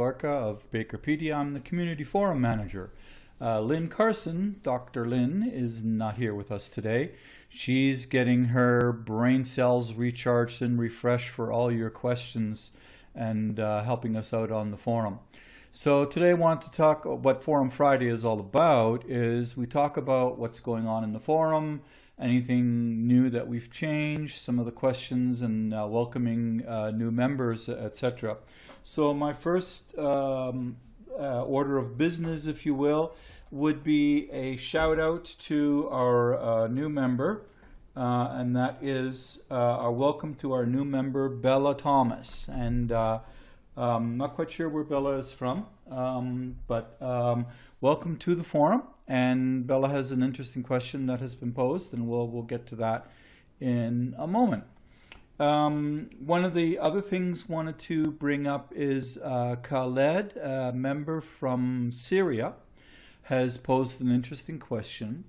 Florka of Bakerpedia. I'm the Community Forum Manager. Lynn Carson, Dr. Lynn, is not here with us today. She's getting her brain cells recharged and refreshed for all your questions and helping us out on the forum. So today I want to talk what Forum Friday is all about. Is we talk about what's going on in the forum, anything new that we've changed, some of the questions, and welcoming new members, etc. So my first order of business, if you will, would be a shout out to our new member, and that is our welcome to our new member, Bella Thomas. And I'm not quite sure where Bella is from, but welcome to the forum. And Bella has an interesting question that has been posed, and we'll get to that in a moment. One of the other things wanted to bring up is Khaled, a member from Syria, has posed an interesting question,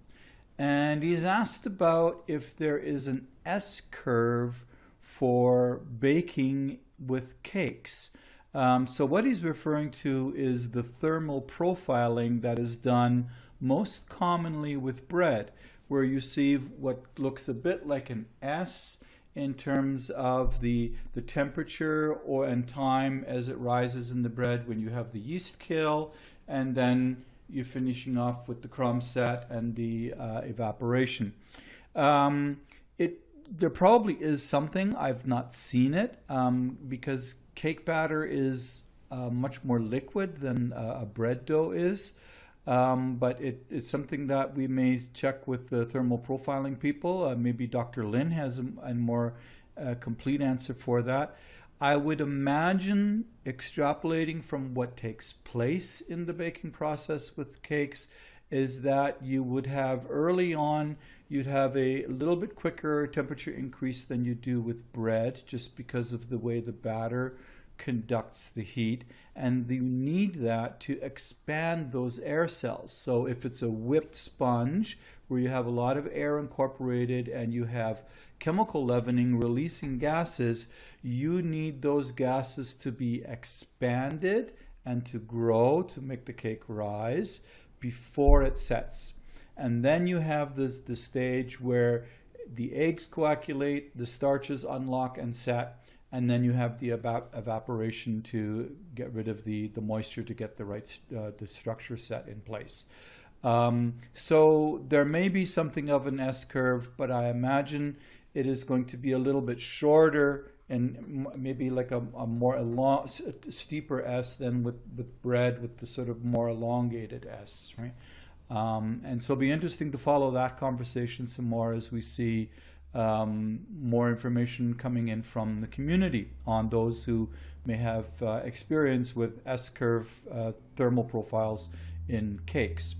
and he's asked about if there is an S-curve for baking with cakes. So what he's referring to is the thermal profiling that is done most commonly with bread, where you see what looks a bit like an S in terms of the temperature and time as it rises in the bread when you have the yeast kill, and then you're finishing off with the crumb set and the evaporation. There probably is something. I've not seen it because cake batter is much more liquid than a bread dough is. But it's something that we may check with the thermal profiling people. Maybe Dr. Lynn has a more complete answer for that. I would imagine, extrapolating from what takes place in the baking process with cakes, is that you would have early on, you'd have a little bit quicker temperature increase than you do with bread, just because of the way the batter conducts the heat, and you need that to expand those air cells. So if it's a whipped sponge where you have a lot of air incorporated and you have chemical leavening releasing gases, you need those gases to be expanded and to grow to make the cake rise before it sets. And then you have the stage where the eggs coagulate, the starches unlock and set, and then you have the evaporation to get rid of the moisture to get the right the structure set in place. So there may be something of an S-curve, but I imagine it is going to be a little bit shorter and maybe like a more steeper S than with bread, with the sort of more elongated S, right? And so it'll be interesting to follow that conversation some more as we see more information coming in from the community on those who may have experience with S-curve thermal profiles in cakes.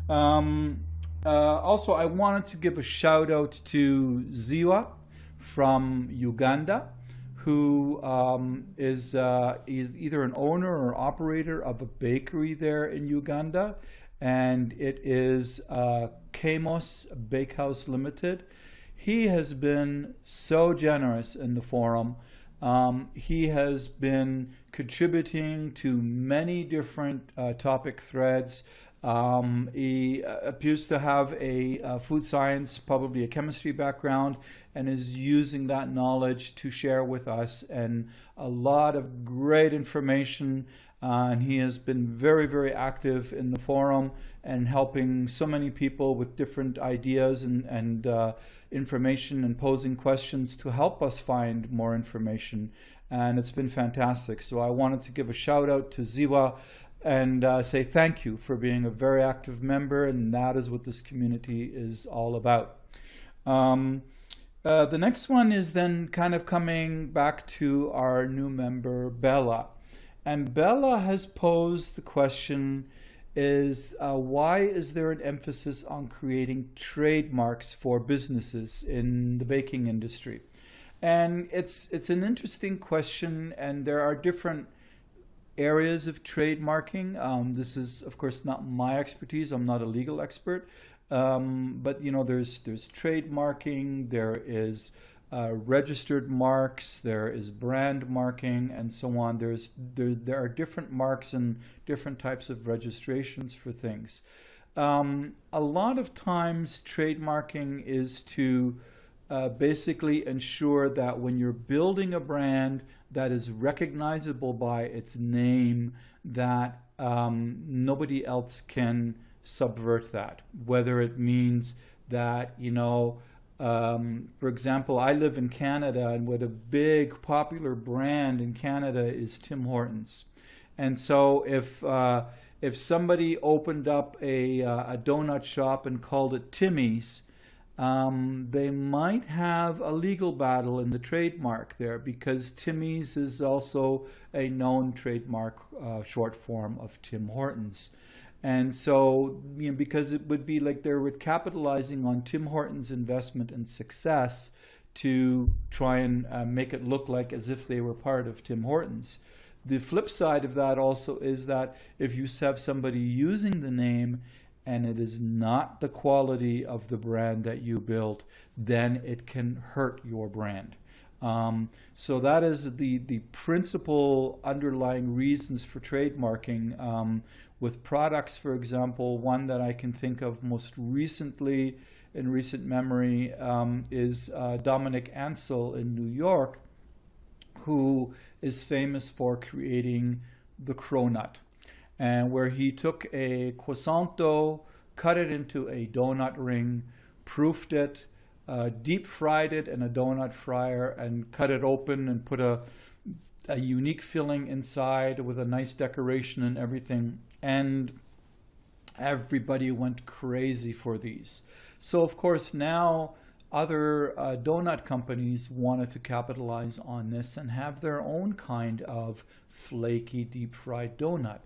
Also, I wanted to give a shout out to Ziwa from Uganda, who is either an owner or operator of a bakery there in Uganda, and it is Kamos Bakehouse Limited. He has been so generous in the forum. He has been contributing to many different topic threads. He appears to have a food science, probably a chemistry background, and is using that knowledge to share with us, and a lot of great information. And he has been very, very active in the forum and helping so many people with different ideas and information, and posing questions to help us find more information. And it's been fantastic. So I wanted to give a shout out to Ziwa and say thank you for being a very active member, and that is what this community is all about. The next one is then kind of coming back to our new member, Bella. And Bella has posed the question is, why is there an emphasis on creating trademarks for businesses in the baking industry? And it's an interesting question, and there are different areas of trademarking. This is, of course, not my expertise. I'm not a legal expert, but you know, there's trademarking. There is registered marks, there is brand marking, and so on. There are different marks and different types of registrations for things. A lot of times trademarking is to basically ensure that when you're building a brand that is recognizable by its name, that nobody else can subvert that. Whether it means that, for example, I live in Canada, and what a big popular brand in Canada is Tim Hortons. And so if somebody opened up a donut shop and called it Timmy's, they might have a legal battle in the trademark there, because Timmy's is also a known trademark short form of Tim Hortons. And so, because it would be like they're capitalizing on Tim Hortons' investment and success to try and make it look like as if they were part of Tim Hortons. The flip side of that also is that if you have somebody using the name and it is not the quality of the brand that you built, then it can hurt your brand. So that is the principal underlying reasons for trademarking. With products, for example, one that I can think of most recently in recent memory is Dominique Ansel in New York, who is famous for creating the cronut, and where he took a croissant dough, cut it into a donut ring, proofed it, deep fried it in a donut fryer, and cut it open and put a unique filling inside with a nice decoration and everything. And everybody went crazy for these. So of course now other donut companies wanted to capitalize on this and have their own kind of flaky deep fried donut.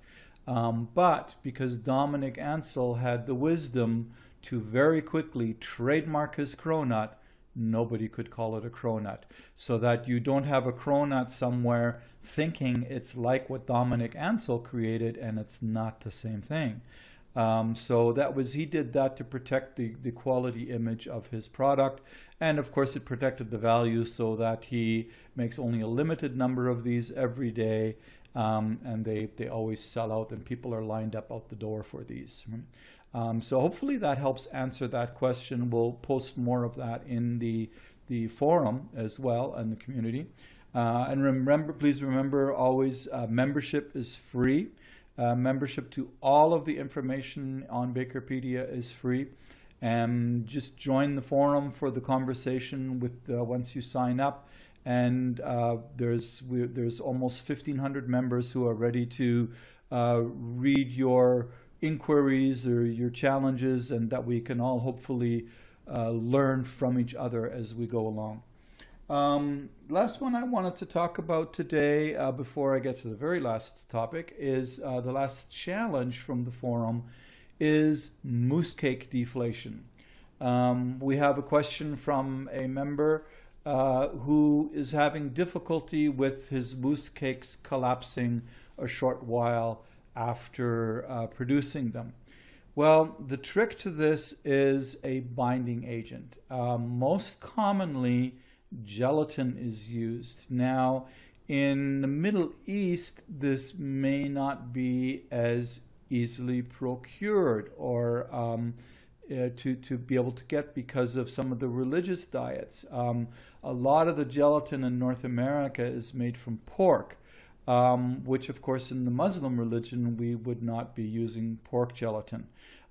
But because Dominique Ansel had the wisdom to very quickly trademark his cronut, nobody could call it a cronut. So that you don't have a cronut somewhere thinking it's like what Dominique Ansel created, and it's not the same thing. So he did that to protect the quality image of his product. And of course it protected the value, so that he makes only a limited number of these every day. And they always sell out, and people are lined up out the door for these. So hopefully that helps answer that question. We'll post more of that in the forum as well, and the community. And please remember always, membership is free. Membership to all of the information on Bakerpedia is free. And just join the forum for the conversation once you sign up. And there's almost 1,500 members who are ready to read your inquiries or your challenges, and that we can all hopefully learn from each other as we go along. Last one I wanted to talk about today, before I get to the very last topic, is the last challenge from the forum is mousse cake deflation. We have a question from a member who is having difficulty with his mousse cakes collapsing a short while after producing them. Well, the trick to this is a binding agent. Most commonly, gelatin is used. Now, in the Middle East, this may not be as easily procured or to be able to get because of some of the religious diets. A lot of the gelatin in North America is made from pork, which of course in the Muslim religion we would not be using pork gelatin.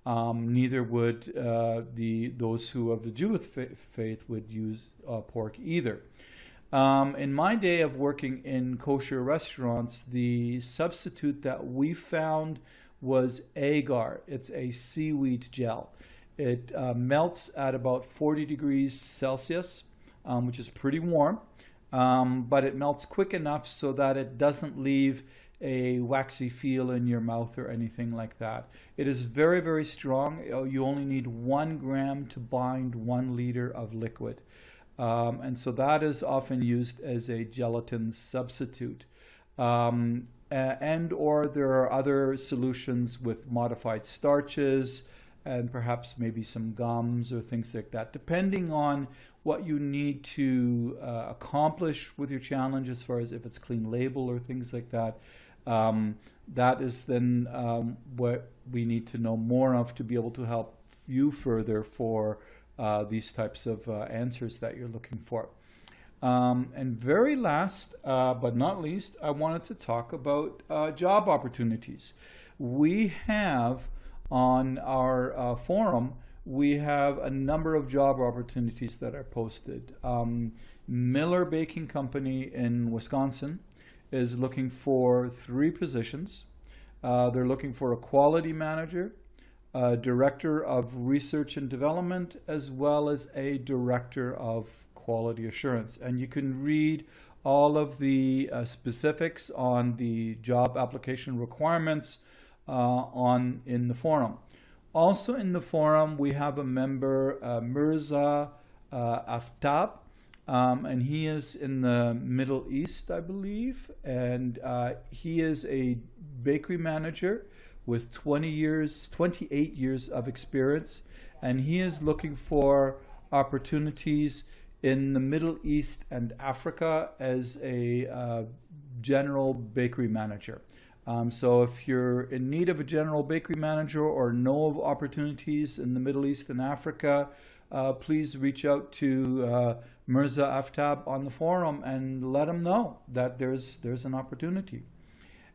Neither would those who of the Jewish faith would use pork either. In my day of working in kosher restaurants, the substitute that we found was agar. It's a seaweed gel. It melts at about 40 degrees Celsius, which is pretty warm, but it melts quick enough so that it doesn't leave a waxy feel in your mouth or anything like that. It is very, very strong. You only need 1 gram to bind 1 liter of liquid. And so that is often used as a gelatin substitute. And or there are other solutions with modified starches and perhaps maybe some gums or things like that, depending on what you need to accomplish with your challenge, as far as if it's clean label or things like that. That is then what we need to know more of to be able to help you further for these types of answers that you're looking for. And very last, but not least, I wanted to talk about job opportunities. We have on our forum, we have a number of job opportunities that are posted. Miller Baking Company in Wisconsin is looking for 3 positions. They're looking for a quality manager, a director of research and development, as well as a director of quality assurance. And you can read all of the specifics on the job application requirements in the forum. Also in the forum, we have a member, Mirza Aftab, and he is in the Middle East, I believe, and he is a bakery manager with 28 years of experience, and he is looking for opportunities in the Middle East and Africa as a general bakery manager. So if you're in need of a general bakery manager or know of opportunities in the Middle East and Africa, please reach out to Mirza Aftab on the forum and let him know that there's an opportunity.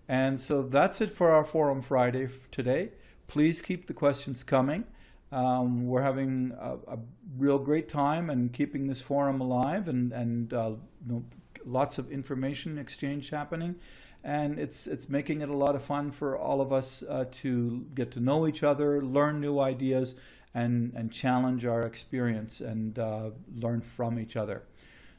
And so that's it for our Forum Friday today. Please keep the questions coming. We're having a real great time and keeping this forum alive, and lots of information exchange happening. And it's making it a lot of fun for all of us to get to know each other, learn new ideas, and challenge our experience and learn from each other.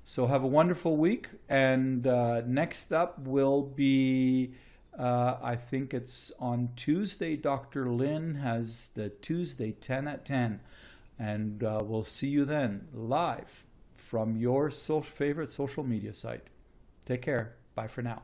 So have a wonderful week. And next up will be, I think it's on Tuesday, Dr. Lynn has the Tuesday 10 at 10. And we'll see you then live from your favorite social media site. Take care. Bye for now.